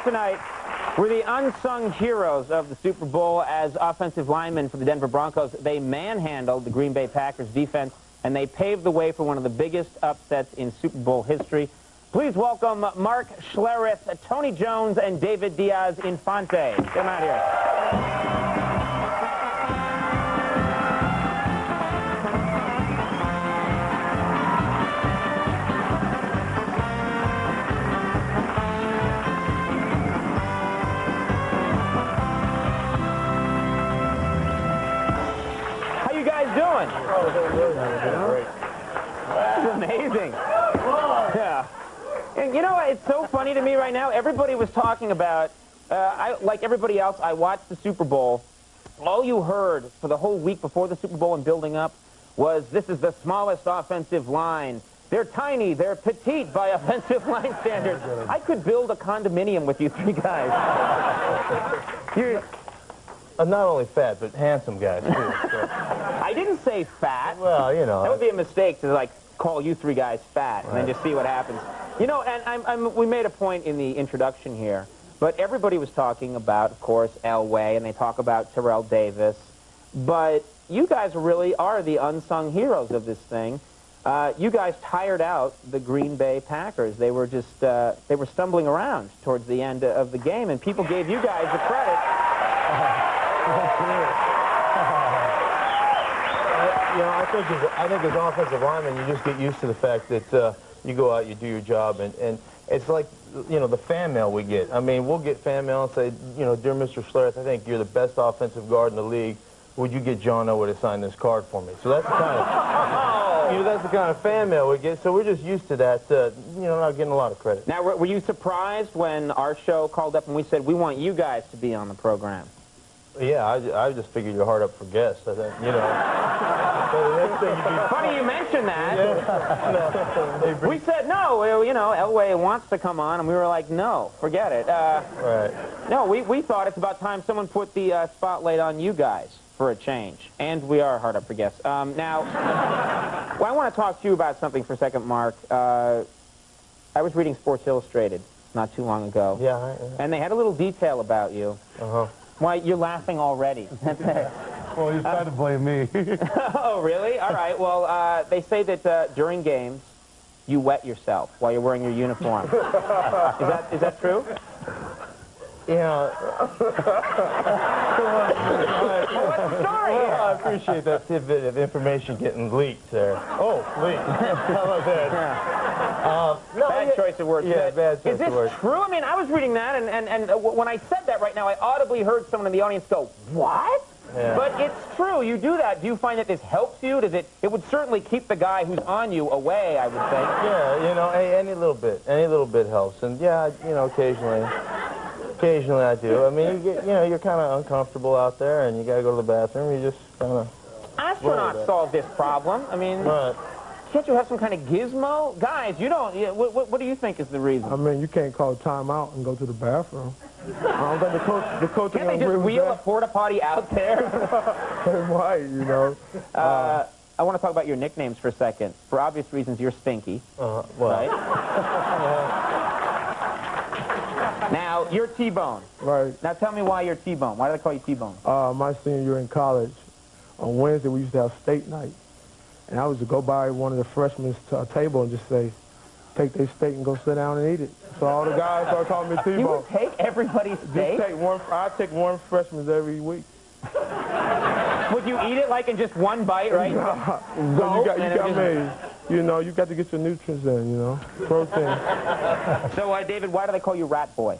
tonight were the unsung heroes of the Super Bowl as offensive linemen for the Denver Broncos. They manhandled the Green Bay Packers defense, and they paved the way for one of the biggest upsets in Super Bowl history. Please welcome Mark Schlereth, Tony Jones, and David Diaz-Infante. Come out here. Doing? This is amazing. Yeah. And you know what? It's so funny to me right now. Everybody was talking about, like everybody else, I watched the Super Bowl. All you heard for the whole week before the Super Bowl and building up was, this is the smallest offensive line. They're tiny. They're petite by offensive line standards. I could build a condominium with you three guys. You're... not only fat, but handsome guys, too. So. I didn't say fat. Well, you know. That would be a mistake to, like, call you three guys fat and then just see what happens. You know, and we made a point in the introduction here, but everybody was talking about, of course, Elway, and they talk about Terrell Davis. But you guys really are the unsung heroes of this thing. You guys tired out the Green Bay Packers. They were just, they were stumbling around towards the end of the game, and people gave you guys the credit. You know, I think as offensive linemen, you just get used to the fact that you go out, you do your job, and it's like, you know, the fan mail we get. I mean, we'll get fan mail and say, you know, dear Mr. Schlereth, I think you're the best offensive guard in the league. Would you get John Elway to sign this card for me? So that's the kind of, you know, that's the kind of fan mail we get. So we're just used to that, you know, not getting a lot of credit. Now, were you surprised when our show called up and we said, we want you guys to be on the program? Yeah, I just figured you're hard up for guests. I think, you know. Funny you mentioned that. Yeah. We said, no, you know, Elway wants to come on, and we were like, no, forget it. Right. No, we thought it's about time someone put the spotlight on you guys for a change. And we are hard up for guests. Now, well, I want to talk to you about something for a second, Mark. I was reading Sports Illustrated not too long ago. Yeah. And they had a little detail about you. Uh-huh. Why, you're laughing already. Well, he's trying to blame me. Oh, really? All right. Well, they say that during games, you wet yourself while you're wearing your uniform. Is that true? Yeah. What's the story here? Well, I appreciate that tidbit of information getting leaked there. Oh, leaked. How about that? Yeah. No, bad choice of words. Yeah, bad choice of words. Is this true? I mean, I was reading that, and when I said that right now, I audibly heard someone in the audience go, what? Yeah. But it's true. You do that. Do you find that this helps you? Does it? It would certainly keep the guy who's on you away, I would think. Yeah, you know, any little bit helps. And yeah, you know, occasionally I do. I mean, you know, you're kind of uncomfortable out there, and you got to go to the bathroom. You just kind of. Astronauts solve this problem. I mean, right. Can't you have some kind of gizmo? Guys, you don't. What do you think is the reason? I mean, you can't call a timeout and go to the bathroom. I don't think the coach. Can't they just wheel a porta potty out there? They might, you know. I want to talk about your nicknames for a second. For obvious reasons, you're Stinky. Well. Right? Now, you're T-Bone. Right. Now, tell me why you're T-Bone. Why do they call you T-Bone? My senior year in college, on Wednesday, we used to have state night. And I was to go by one of the freshmen's table and just say, take their steak and go sit down and eat it. So all the guys started calling me T-Bone. You would take everybody's steak? I take one freshman's every week. Would you eat it like in just one bite, right? So you got me. You know, you got to get your nutrients in, you know, protein. So, David, why do they call you Rat Boy?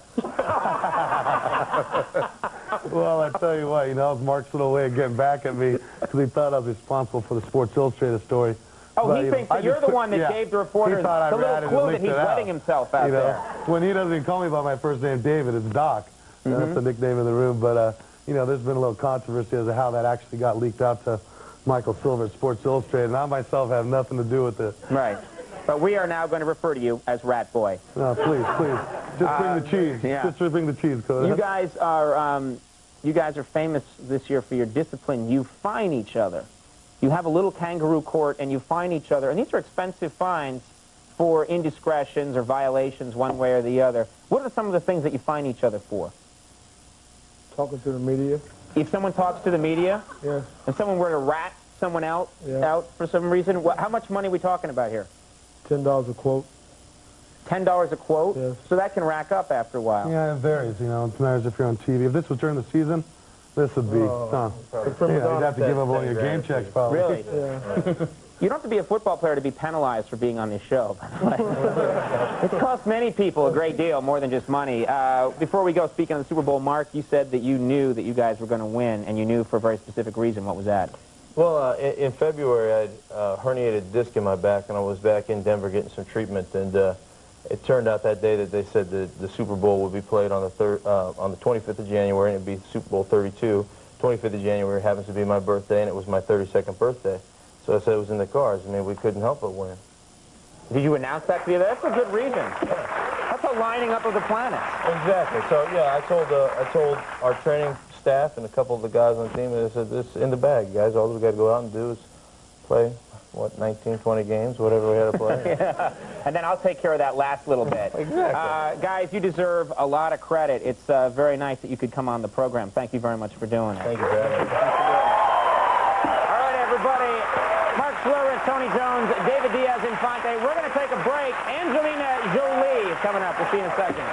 Well, I tell you what, you know, that was Mark's little way of getting back at me because he thought I was responsible for the Sports Illustrated story. Oh, but, he thinks that you're the one that gave the reporter the little clue that he's wetting himself out there. When he doesn't even call me by my first name, David, it's Doc. That's the nickname in the room. But, you know, there's been a little controversy as to how that actually got leaked out to Michael Silver at Sports Illustrated, and I myself have nothing to do with it. Right. But we are now going to refer to you as Rat Boy. No, please. Just bring the cheese. Yeah. Just bring the cheese, Conan. You guys are famous this year for your discipline. You fine each other. You have a little kangaroo court, and you fine each other. And these are expensive fines for indiscretions or violations one way or the other, what are some of the things that you fine each other for? Talking to the media. If someone talks to the media, Yes. and someone were to rat someone out for some reason, how much money are we talking about here? $10 a quote. $10 a quote? Yes. So that can rack up after a while. Yeah, it varies, you know. It matters if you're on TV. If this was during the season, this would be, you'd have to give up all your game checks, probably. Really? Yeah. You don't have to be a football player to be penalized for being on this show, by the way. It's cost many people a great deal, more than just money. Before we go, speaking of the Super Bowl, Mark, you said that you knew that you guys were going to win, and you knew for a very specific reason. What was that? Well, in February, I had a herniated disc in my back, and I was back in Denver getting some treatment, and it turned out that day that they said that the Super Bowl would be played on the 25th of January, and it would be Super Bowl 32. 25th of January happens to be my birthday, and it was my 32nd birthday. So I said it was in the cards. I mean, we couldn't help but win. Did you announce that to the other? That's a good reason. That's a lining up of the planets. Exactly. So, yeah, I told our training staff and a couple of the guys on the team, and I said, this is in the bag, guys. All we got to go out and do is play, what, 19, 20 games, whatever we had to play. Yeah. And then I'll take care of that last little bit. Exactly. Guys, you deserve a lot of credit. It's very nice that you could come on the program. Thank you very much for doing it. Thank you for having me. All right, everybody. Mark Schlereth, Tony Jones, David Diaz-Infante. We're going to take a break. Angelina Jolie is coming up. We'll see you in a second.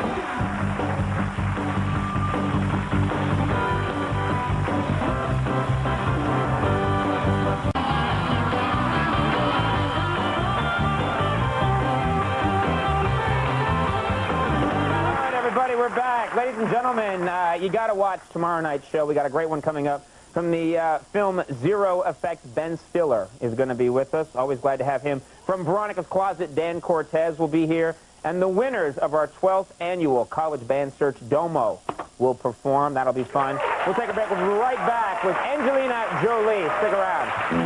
We're back. Ladies and gentlemen, you got to watch tomorrow night's show. We got a great one coming up from the film Zero Effect. Ben Stiller is going to be with us. Always glad to have him. From Veronica's Closet, Dan Cortez will be here. And the winners of our 12th annual College Band Search Domo will perform. That'll be fun. We'll take a break. We'll be right back with Angelina Jolie. Stick around.